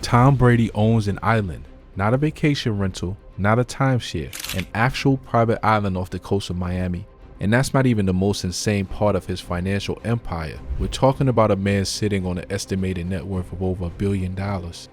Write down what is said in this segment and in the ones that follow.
Tom Brady owns an island, not a vacation rental, not a timeshare, an actual private island off the coast of Miami. And that's not even the most insane part of his financial empire. We're talking about a man sitting on an estimated net worth of over $1 billion,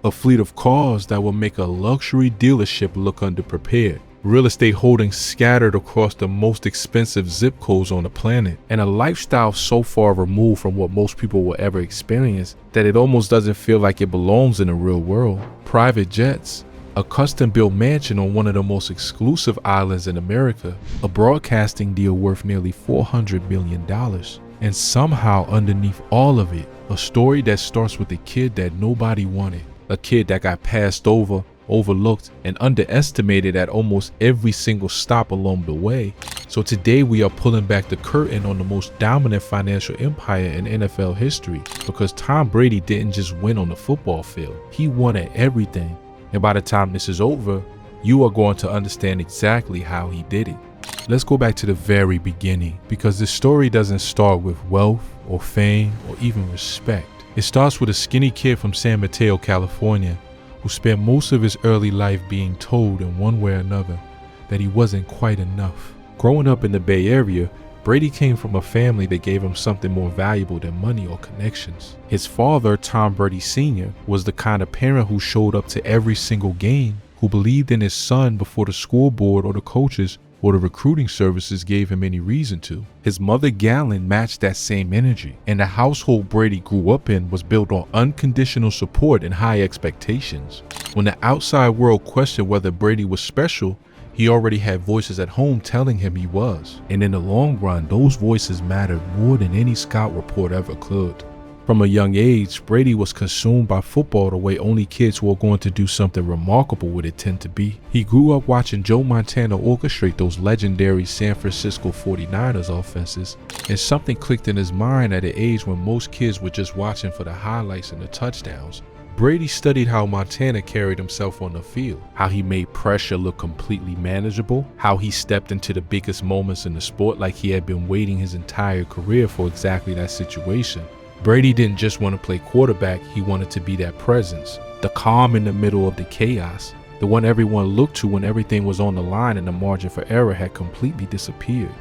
a fleet of cars that will make a luxury dealership look underprepared, real estate holdings scattered across the most expensive zip codes on the planet, and a lifestyle so far removed from what most people will ever experience that it almost doesn't feel like it belongs in the real world. Private jets, a custom-built mansion on one of the most exclusive islands in America, a broadcasting deal worth nearly $400 million, and somehow underneath all of it, a story that starts with a kid that nobody wanted, a kid that got passed over, overlooked, and underestimated at almost every single stop along the way. So today we are pulling back the curtain on the most dominant financial empire in NFL history, because Tom Brady didn't just win on the football field, he won at everything. And by the time this is over, you are going to understand exactly how he did it. Let's go back to the very beginning, because this story doesn't start with wealth or fame or even respect. It starts with a skinny kid from San Mateo, California, who spent most of his early life being told in one way or another that he wasn't quite enough. Growing up in the Bay Area, Brady came from a family that gave him something more valuable than money or connections. His father, Tom Brady Sr., was the kind of parent who showed up to every single game, who believed in his son before the school board or the coaches or the recruiting services gave him any reason to. His mother, Gallon, matched that same energy, and the household Brady grew up in was built on unconditional support and high expectations. When the outside world questioned whether Brady was special, he already had voices at home telling him he was. And in the long run, those voices mattered more than any scout report ever could. From a young age, Brady was consumed by football the way only kids who are going to do something remarkable with it tend to be. He grew up watching Joe Montana orchestrate those legendary San Francisco 49ers offenses, and something clicked in his mind at an age when most kids were just watching for the highlights and the touchdowns. Brady studied how Montana carried himself on the field, how he made pressure look completely manageable, how he stepped into the biggest moments in the sport like he had been waiting his entire career for exactly that situation. Brady didn't just want to play quarterback, he wanted to be that presence, the calm in the middle of the chaos, the one everyone looked to when everything was on the line and the margin for error had completely disappeared.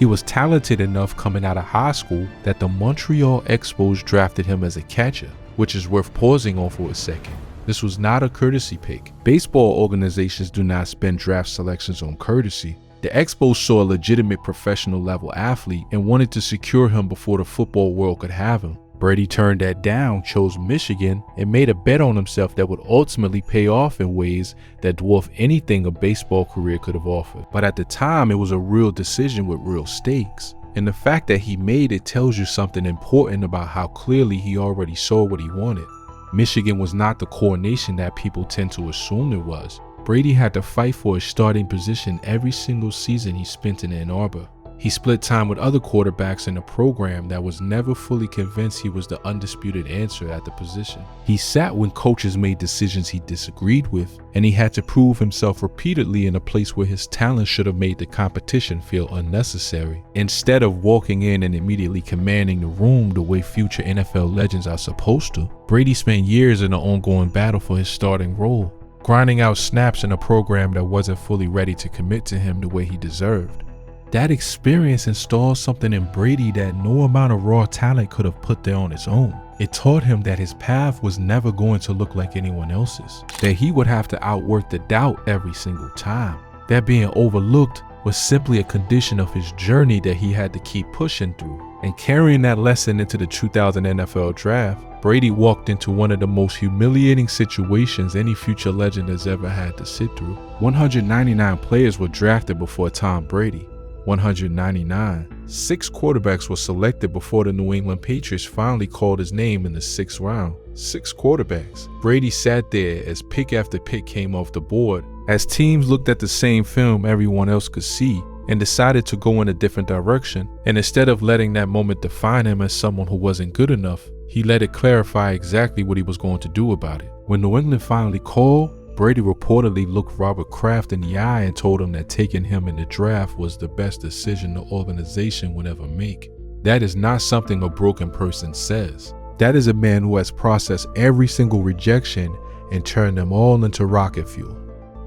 He was talented enough coming out of high school that the Montreal Expos drafted him as a catcher, which is worth pausing on for a second. This was not a courtesy pick. Baseball organizations do not spend draft selections on courtesy. The Expos saw a legitimate professional level athlete and wanted to secure him before the football world could have him. Brady turned that down, chose Michigan, and made a bet on himself that would ultimately pay off in ways that dwarf anything a baseball career could have offered. But at the time, it was a real decision with real stakes. And the fact that he made it tells you something important about how clearly he already saw what he wanted. Michigan was not the core nation that people tend to assume it was. Brady had to fight for his starting position every single season he spent in Ann Arbor. He split time with other quarterbacks in the program that was never fully convinced he was the undisputed answer at the position. He sat when coaches made decisions he disagreed with, and he had to prove himself repeatedly in a place where his talent should have made the competition feel unnecessary. Instead of walking in and immediately commanding the room the way future NFL legends are supposed to, Brady spent years in an ongoing battle for his starting role, grinding out snaps in a program that wasn't fully ready to commit to him the way he deserved. That experience installed something in Brady that no amount of raw talent could have put there on its own. It taught him that his path was never going to look like anyone else's, that he would have to outwork the doubt every single time, that being overlooked was simply a condition of his journey that he had to keep pushing through. And carrying that lesson into the 2000 NFL draft, Brady walked into one of the most humiliating situations any future legend has ever had to sit through. 199 players were drafted before Tom Brady. 199. 6 quarterbacks were selected before the New England Patriots finally called his name in the 6th round. 6 quarterbacks. Brady sat there as pick after pick came off the board, as teams looked at the same film everyone else could see and decided to go in a different direction. And instead of letting that moment define him as someone who wasn't good enough, he let it clarify exactly what he was going to do about it. When New England finally called, Brady reportedly looked Robert Kraft in the eye and told him that taking him in the draft was the best decision the organization would ever make. That is not something a broken person says. That is a man who has processed every single rejection and turned them all into rocket fuel.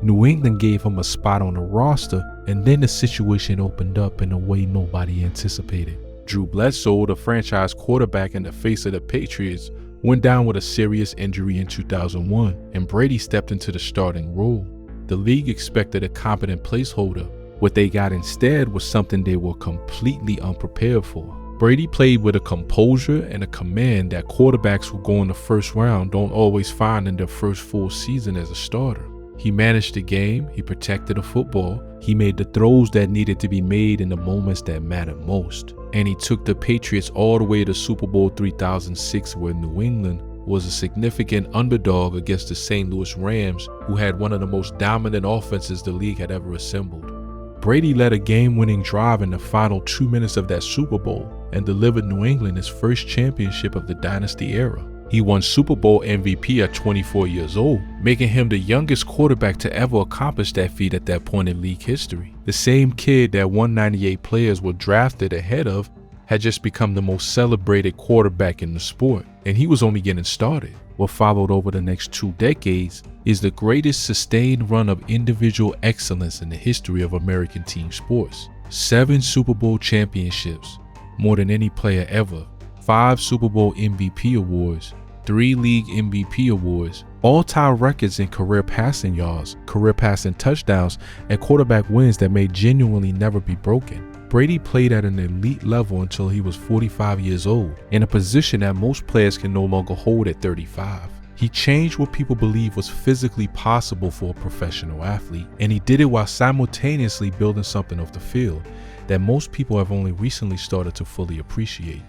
New England gave him a spot on the roster, and then the situation opened up in a way nobody anticipated. Drew Bledsoe, the franchise quarterback in the face of the Patriots, went down with a serious injury in 2001, and Brady stepped into the starting role. The league expected a competent placeholder. What they got instead was something they were completely unprepared for. Brady played with a composure and a command that quarterbacks who go in the first round don't always find in their first full season as a starter. He managed the game, he protected the football, he made the throws that needed to be made in the moments that mattered most. And he took the Patriots all the way to Super Bowl 3006, where New England was a significant underdog against the St. Louis Rams, who had one of the most dominant offenses the league had ever assembled. Brady led a game-winning drive in the final 2 minutes of that Super Bowl and delivered New England its first championship of the dynasty era. He won Super Bowl MVP at 24 years old, making him the youngest quarterback to ever accomplish that feat at that point in league history. The same kid that 198 players were drafted ahead of had just become the most celebrated quarterback in the sport, and he was only getting started. What followed over the next 2 decades is the greatest sustained run of individual excellence in the history of American team sports. 7 Super Bowl championships, more than any player ever, 5 Super Bowl MVP awards, 3 league MVP awards, all-time records in career passing yards, career passing touchdowns, and quarterback wins that may genuinely never be broken. Brady played at an elite level until he was 45 years old, in a position that most players can no longer hold at 35. He changed what people believed was physically possible for a professional athlete, and he did it while simultaneously building something off the field that most people have only recently started to fully appreciate.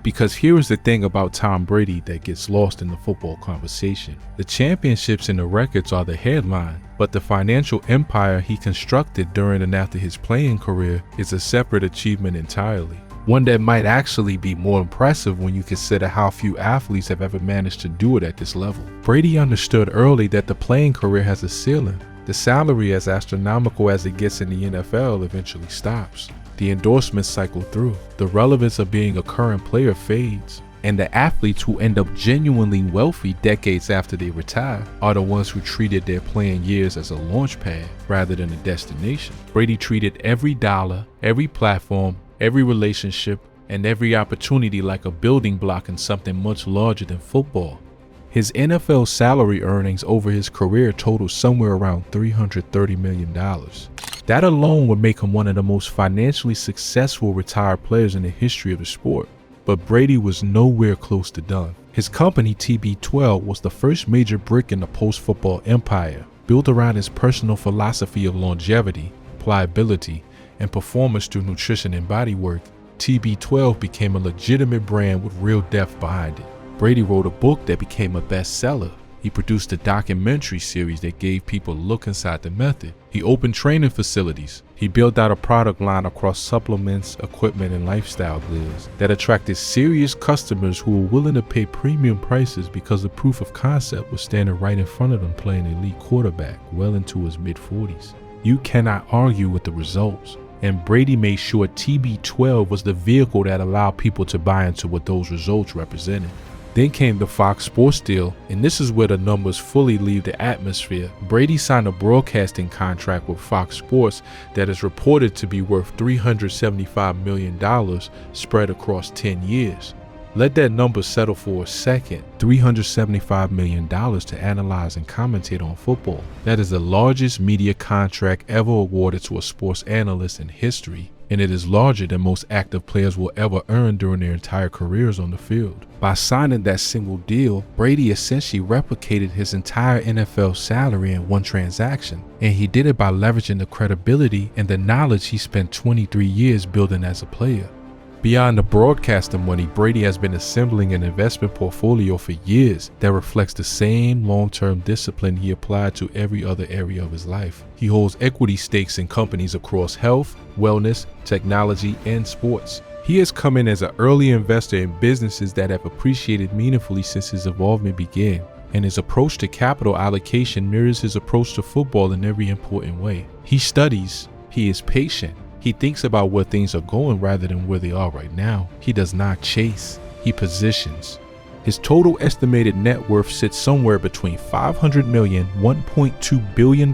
Because here is the thing about Tom Brady that gets lost in the football conversation. The championships and the records are the headline, but the financial empire he constructed during and after his playing career is a separate achievement entirely. One that might actually be more impressive when you consider how few athletes have ever managed to do it at this level. Brady understood early that the playing career has a ceiling. The salary, as astronomical as it gets in the NFL, eventually stops. The endorsements cycle through. The relevance of being a current player fades. And the athletes who end up genuinely wealthy decades after they retire are the ones who treated their playing years as a launch pad rather than a destination. Brady treated every dollar, every platform, every relationship, and every opportunity like a building block in something much larger than football. His NFL salary earnings over his career total somewhere around $330 million. That alone would make him one of the most financially successful retired players in the history of the sport. But Brady was nowhere close to done. His company, TB12, was the first major brick in the post-football empire, built around his personal philosophy of longevity, pliability, and performance through nutrition and body work. TB12 became a legitimate brand with real depth behind it. Brady wrote a book that became a bestseller. He produced a documentary series that gave people a look inside the method. He opened training facilities. He built out a product line across supplements, equipment, and lifestyle goods that attracted serious customers who were willing to pay premium prices because the proof of concept was standing right in front of them playing elite quarterback well into his mid-40s. You cannot argue with the results. And Brady made sure TB12 was the vehicle that allowed people to buy into what those results represented. Then came the Fox Sports deal, and this is where the numbers fully leave the atmosphere. Brady signed a broadcasting contract with Fox Sports that is reported to be worth $375 million spread across 10 years. Let that number settle for a second. $375 million to analyze and commentate on football. That is the largest media contract ever awarded to a sports analyst in history, and it is larger than most active players will ever earn during their entire careers on the field. By signing that single deal, Brady essentially replicated his entire NFL salary in one transaction, and he did it by leveraging the credibility and the knowledge he spent 23 years building as a player. Beyond the broadcasting money, Brady has been assembling an investment portfolio for years that reflects the same long-term discipline he applied to every other area of his life. He holds equity stakes in companies across health, wellness, technology, and sports. He has come in as an early investor in businesses that have appreciated meaningfully since his involvement began, and his approach to capital allocation mirrors his approach to football in every important way. He studies, he is patient, he thinks about where things are going rather than where they are right now. He does not chase, he positions. His total estimated net worth sits somewhere between $500 million, $1.2 billion,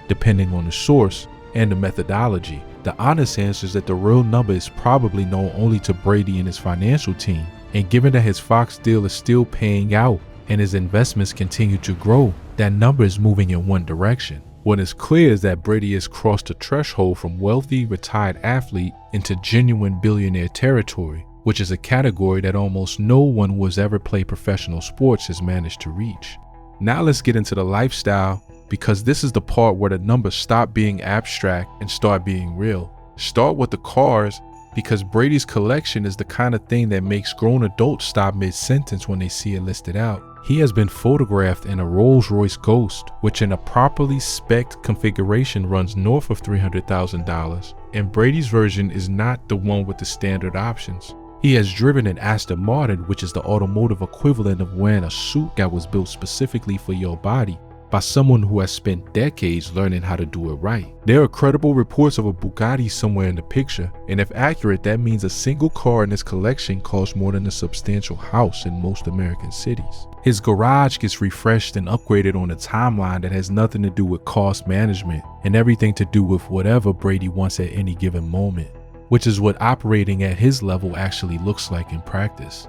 depending on the source and the methodology. The honest answer is that the real number is probably known only to Brady and his financial team. And given that his Fox deal is still paying out and his investments continue to grow, that number is moving in one direction. What is clear is that Brady has crossed the threshold from wealthy retired athlete into genuine billionaire territory, which is a category that almost no one who has ever played professional sports has managed to reach. Now let's get into the lifestyle, because this is the part where the numbers stop being abstract and start being real. Start with the cars, because Brady's collection is the kind of thing that makes grown adults stop mid-sentence when they see it listed out. He has been photographed in a Rolls-Royce Ghost, which in a properly spec'd configuration runs north of $300,000, and Brady's version is not the one with the standard options. He has driven an Aston Martin, which is the automotive equivalent of wearing a suit that was built specifically for your body by someone who has spent decades learning how to do it right. There are credible reports of a Bugatti somewhere in the picture, and if accurate, that means a single car in his collection costs more than a substantial house in most American cities. His garage gets refreshed and upgraded on a timeline that has nothing to do with cost management and everything to do with whatever Brady wants at any given moment, which is what operating at his level actually looks like in practice.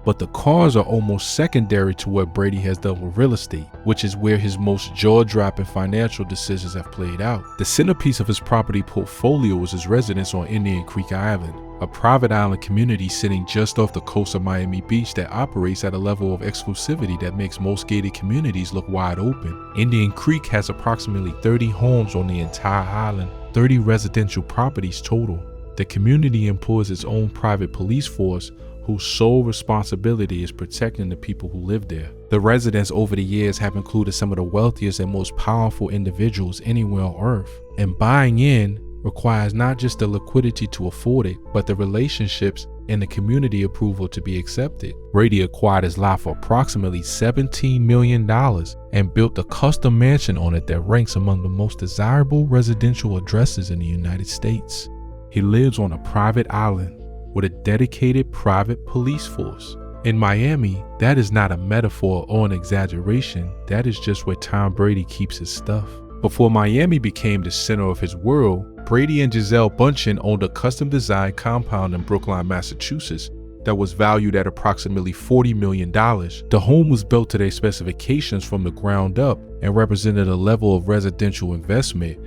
But the cars are almost secondary to what Brady has done with real estate, which is where his most jaw-dropping financial decisions have played out. The centerpiece of his property portfolio is his residence on Indian Creek Island, a private island community sitting just off the coast of Miami Beach that operates at a level of exclusivity that makes most gated communities look wide open. Indian Creek has approximately 30 homes on the entire island, 30 residential properties total. The community employs its own private police force, whose sole responsibility is protecting the people who live there. The residents over the years have included some of the wealthiest and most powerful individuals anywhere on earth. And buying in requires not just the liquidity to afford it, but the relationships and the community approval to be accepted. Brady acquired his lot for approximately $17 million and built a custom mansion on it that ranks among the most desirable residential addresses in the United States. He lives on a private island with a dedicated private police force. In Miami, that is not a metaphor or an exaggeration, that is just where Tom Brady keeps his stuff. Before Miami became the center of his world, Brady and Gisele Bündchen owned a custom-designed compound in Brookline, Massachusetts that was valued at approximately $40 million. The home was built to their specifications from the ground up and represented a level of residential investment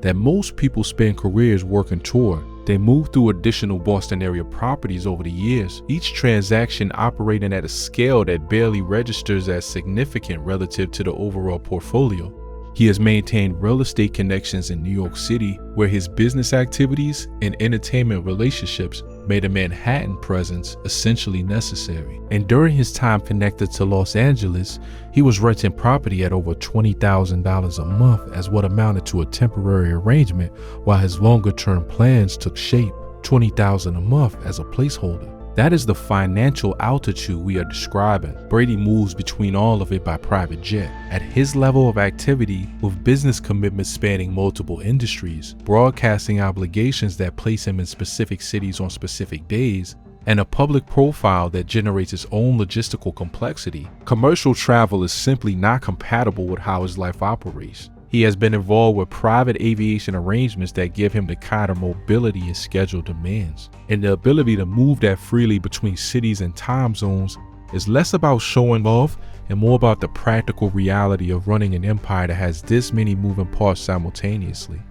that most people spend careers working toward. They moved through additional Boston area properties over the years, each transaction operating at a scale that barely registers as significant relative to the overall portfolio. He has maintained real estate connections in New York City, where his business activities and entertainment relationships made a Manhattan presence essentially necessary. And during his time connected to Los Angeles, he was renting property at over $20,000 a month as what amounted to a temporary arrangement while his longer-term plans took shape, $20,000 a month as a placeholder. That is the financial altitude we are describing. Brady moves between all of it by private jet. At his level of activity, with business commitments spanning multiple industries, broadcasting obligations that place him in specific cities on specific days, and a public profile that generates its own logistical complexity, commercial travel is simply not compatible with how his life operates. He has been involved with private aviation arrangements that give him the kind of mobility his schedule demands. And the ability to move that freely between cities and time zones is less about showing off and more about the practical reality of running an empire that has this many moving parts simultaneously.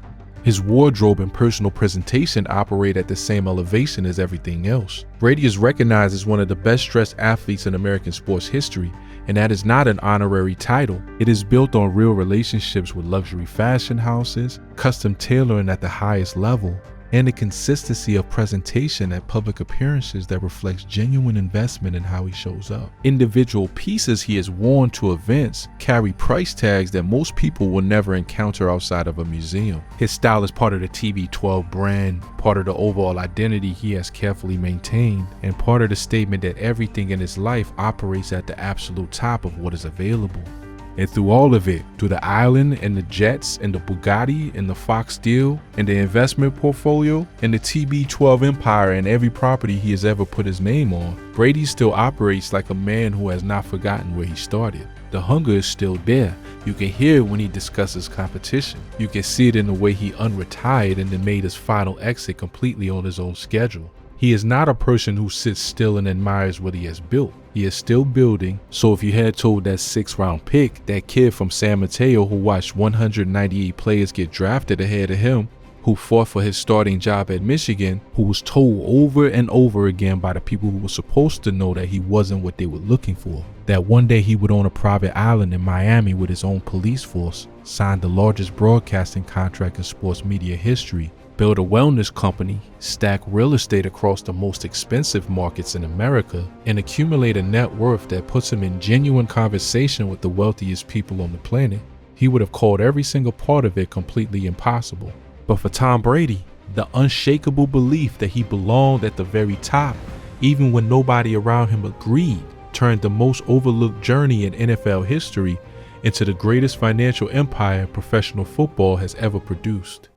His wardrobe and personal presentation operate at the same elevation as everything else. Brady is recognized as one of the best dressed athletes in American sports history, and that is not an honorary title. It is built on real relationships with luxury fashion houses, custom tailoring at the highest level, and the consistency of presentation at public appearances that reflects genuine investment in how he shows up. Individual pieces he has worn to events carry price tags that most people will never encounter outside of a museum. His style is part of the TB12 brand, part of the overall identity he has carefully maintained, and part of the statement that everything in his life operates at the absolute top of what is available. And through all of it, through the island and the jets and the Bugatti and the Fox deal and the investment portfolio and the TB12 empire and every property he has ever put his name on, Brady still operates like a man who has not forgotten where he started. The hunger is still there. You can hear it when he discusses competition. You can see it in the way he unretired and then made his final exit completely on his own schedule. He is not a person who sits still and admires what he has built. He is still building. So if you had told that 6th-round pick, that kid from San Mateo who watched 198 players get drafted ahead of him, who fought for his starting job at Michigan, who was told over and over again by the people who were supposed to know that he wasn't what they were looking for, that one day he would own a private island in Miami with his own police force, sign the largest broadcasting contract in sports media history, build a wellness company, stack real estate across the most expensive markets in America, and accumulate a net worth that puts him in genuine conversation with the wealthiest people on the planet, he would have called every single part of it completely impossible. But for Tom Brady, the unshakable belief that he belonged at the very top, even when nobody around him agreed, turned the most overlooked journey in NFL history into the greatest financial empire professional football has ever produced.